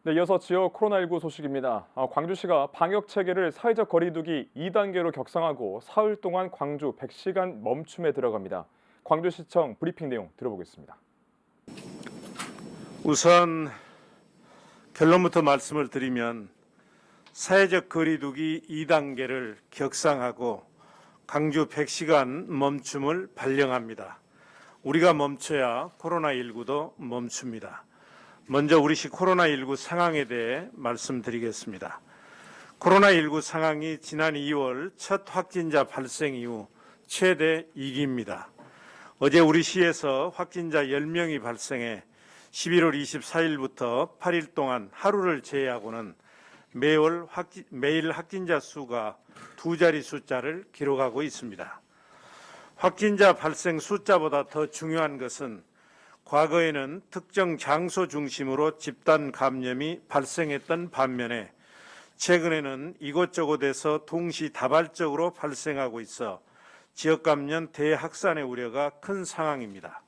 네, 이어서 지역 코로나19 소식입니다. 광주시가 방역 체계를 사회적 거리 두기 2단계로 격상하고 사흘 동안 광주 100시간 멈춤에 들어갑니다. 광주시청 브리핑 내용 들어보겠습니다. 우선 결론부터 말씀을 드리면 사회적 거리 두기 2단계를 격상하고 광주 100시간 멈춤을 발령합니다. 우리가 멈춰야 코로나19도 멈춥니다. 먼저 우리시 코로나19 상황에 대해 말씀드리겠습니다. 코로나19 상황이 지난 2월 첫 확진자 발생 이후 최대 2기입니다. 어제 우리시에서 확진자 10명이 발생해 11월 24일부터 8일 동안 하루를 제외하고는 매일 확진자 수가 두 자리 숫자를 기록하고 있습니다. 확진자 발생 숫자보다 더 중요한 것은 과거에는 특정 장소 중심으로 집단 감염이 발생했던 반면에 최근에는 이곳저곳에서 동시다발적으로 발생하고 있어 지역 감염 대확산의 우려가 큰 상황입니다.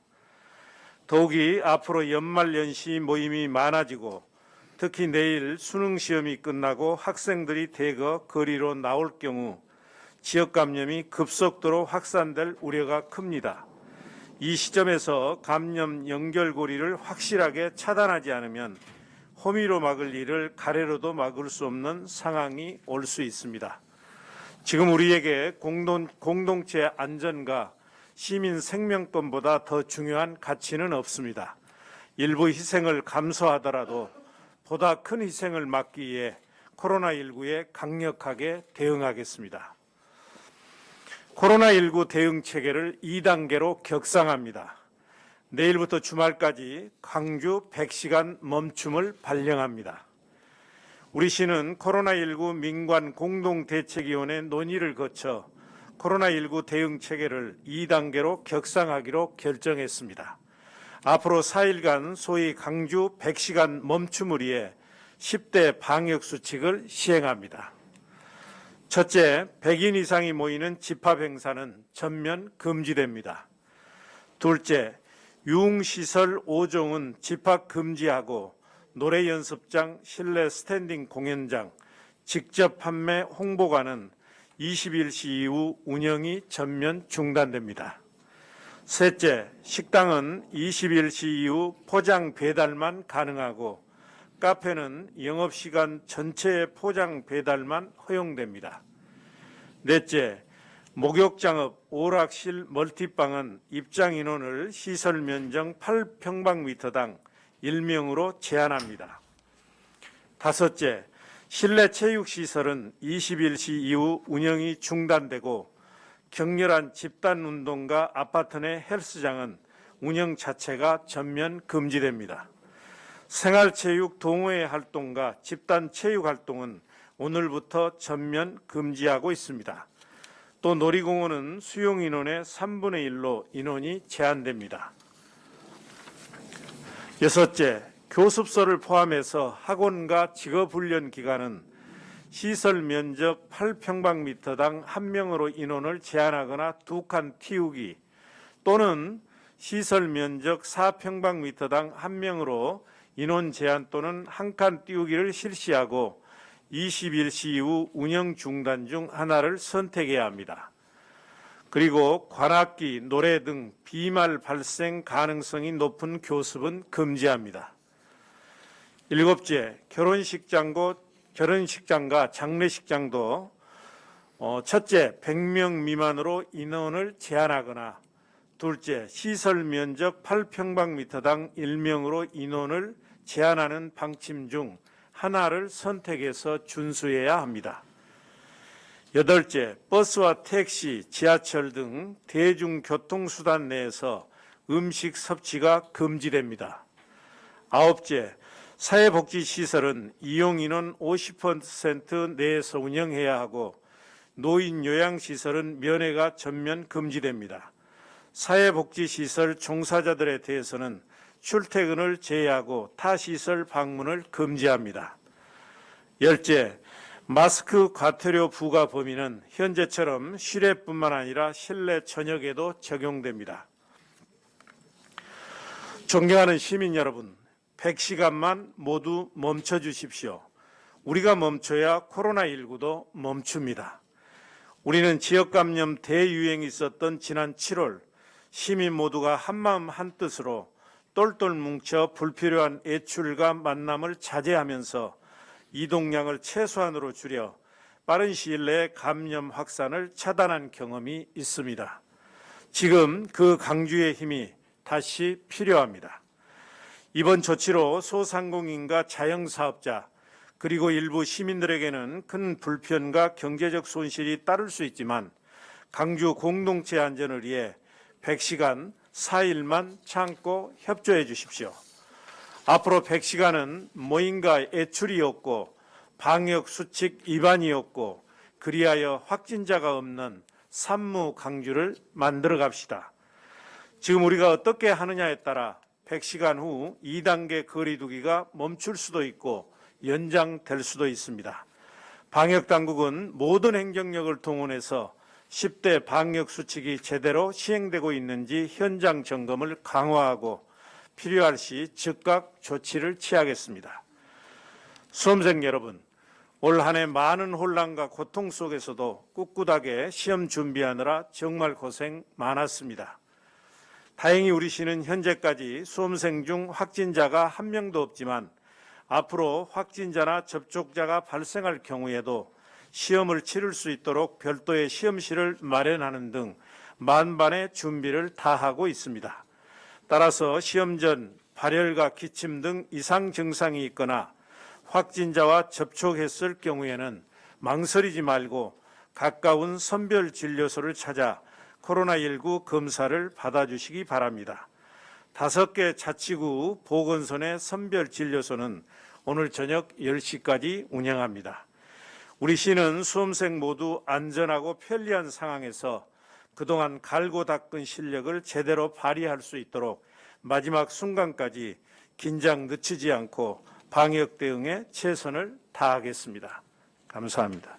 더욱이 앞으로 연말연시 모임이 많아지고 특히 내일 수능 시험이 끝나고 학생들이 대거 거리로 나올 경우 지역 감염이 급속도로 확산될 우려가 큽니다. 이 시점에서 감염 연결고리를 확실하게 차단하지 않으면 호미로 막을 일을 가래로도 막을 수 없는 상황이 올 수 있습니다. 지금 우리에게 공동체 안전과 시민 생명권보다 더 중요한 가치는 없습니다. 일부 희생을 감수하더라도 보다 큰 희생을 막기 위해 코로나19에 강력하게 대응하겠습니다. 코로나19 대응 체계를 2단계로 격상합니다. 내일부터 주말까지 광주 100시간 멈춤을 발령합니다. 우리 시는 코로나19 민관 공동대책위원회 논의를 거쳐 코로나19 대응 체계를 2단계로 격상하기로 결정했습니다. 앞으로 4일간 소위 광주 100시간 멈춤을 위해 10대 방역 수칙을 시행합니다. 첫째, 100인 이상이 모이는 집합 행사는 전면 금지됩니다. 둘째, 유흥시설 5종은 집합 금지하고 노래 연습장, 실내 스탠딩 공연장, 직접 판매 홍보관은 21시 이후 운영이 전면 중단됩니다. 셋째, 식당은 21시 이후 포장 배달만 가능하고 카페는 영업시간 전체의 포장 배달만 허용됩니다. 넷째, 목욕장업, 오락실, 멀티방은 입장 인원을 시설 면적 8평방미터당 1명으로 제한합니다. 다섯째, 실내 체육시설은 21시 이후 운영이 중단되고 격렬한 집단운동과 아파트 내 헬스장은 운영 자체가 전면 금지됩니다. 생활체육 동호회 활동과 집단체육 활동은 오늘부터 전면 금지하고 있습니다. 또 놀이공원은 수용 인원의 3분의 1로 인원이 제한됩니다. 여섯째, 교습소를 포함해서 학원과 직업훈련 기관은 시설 면적 8평방미터당 1명으로 인원을 제한하거나 2칸 틔우기 또는 시설 면적 4평방미터당 1명으로 인원 제한 또는 1칸 띄우기를 실시하고 21시 이후 운영 중단 중 하나를 선택해야 합니다. 그리고 관악기, 노래 등 비말 발생 가능성이 높은 교습은 금지합니다. 일곱째, 결혼식장과 장례식장도 첫째, 100명 미만으로 인원을 제한하거나 둘째, 시설 면적 8평방미터당 1명으로 인원을 제한하는 방침 중 하나를 선택해서 준수해야 합니다. 여덟째, 버스와 택시, 지하철 등 대중교통수단 내에서 음식 섭취가 금지됩니다. 아홉째, 사회복지시설은 이용인원 50% 내에서 운영해야 하고 노인 요양시설은 면회가 전면 금지됩니다. 사회복지시설 종사자들에 대해서는 출퇴근을 제외하고 타 시설 방문을 금지합니다. 열째, 마스크 과태료 부과 범위는 현재처럼 실외뿐만 아니라 실내 전역에도 적용됩니다. 존경하는 시민 여러분, 100시간만 모두 멈춰 주십시오. 우리가 멈춰야 코로나19도 멈춥니다. 우리는 지역 감염 대유행이 있었던 지난 7월 시민 모두가 한마음 한뜻으로 똘똘 뭉쳐 불필요한 외출과 만남을 자제하면서 이동량을 최소한으로 줄여 빠른 시일 내에 감염 확산을 차단한 경험이 있습니다. 지금 그 강주의 힘이 다시 필요합니다. 이번 조치로 소상공인과 자영사업자 그리고 일부 시민들에게는 큰 불편과 경제적 손실이 따를 수 있지만 강주 공동체 안전을 위해 100시간 4일만 참고 협조해 주십시오. 앞으로 100시간은 모임과 외출이 없고 방역 수칙 위반이 없고 그리하여 확진자가 없는 산무 강주를 만들어 갑시다. 지금 우리가 어떻게 하느냐에 따라 100시간 후 2단계 거리두기가 멈출 수도 있고 연장될 수도 있습니다. 방역당국은 모든 행정력을 동원해서 10대 방역수칙이 제대로 시행되고 있는지 현장 점검을 강화하고 필요할 시 즉각 조치를 취하겠습니다. 수험생 여러분, 올 한 해 많은 혼란과 고통 속에서도 꿋꿋하게 시험 준비하느라 정말 고생 많았습니다. 다행히 우리 시는 현재까지 수험생 중 확진자가 한 명도 없지만 앞으로 확진자나 접촉자가 발생할 경우에도 시험을 치를 수 있도록 별도의 시험실을 마련하는 등 만반의 준비를 다하고 있습니다. 따라서 시험 전 발열과 기침 등 이상 증상이 있거나 확진자와 접촉했을 경우에는 망설이지 말고 가까운 선별진료소를 찾아 코로나19 검사를 받아주시기 바랍니다. 5개 자치구 보건소 내 선별진료소는 오늘 저녁 10시까지 운영합니다. 우리 시는 수험생 모두 안전하고 편리한 상황에서 그동안 갈고 닦은 실력을 제대로 발휘할 수 있도록 마지막 순간까지 긴장 늦추지 않고 방역 대응에 최선을 다하겠습니다. 감사합니다.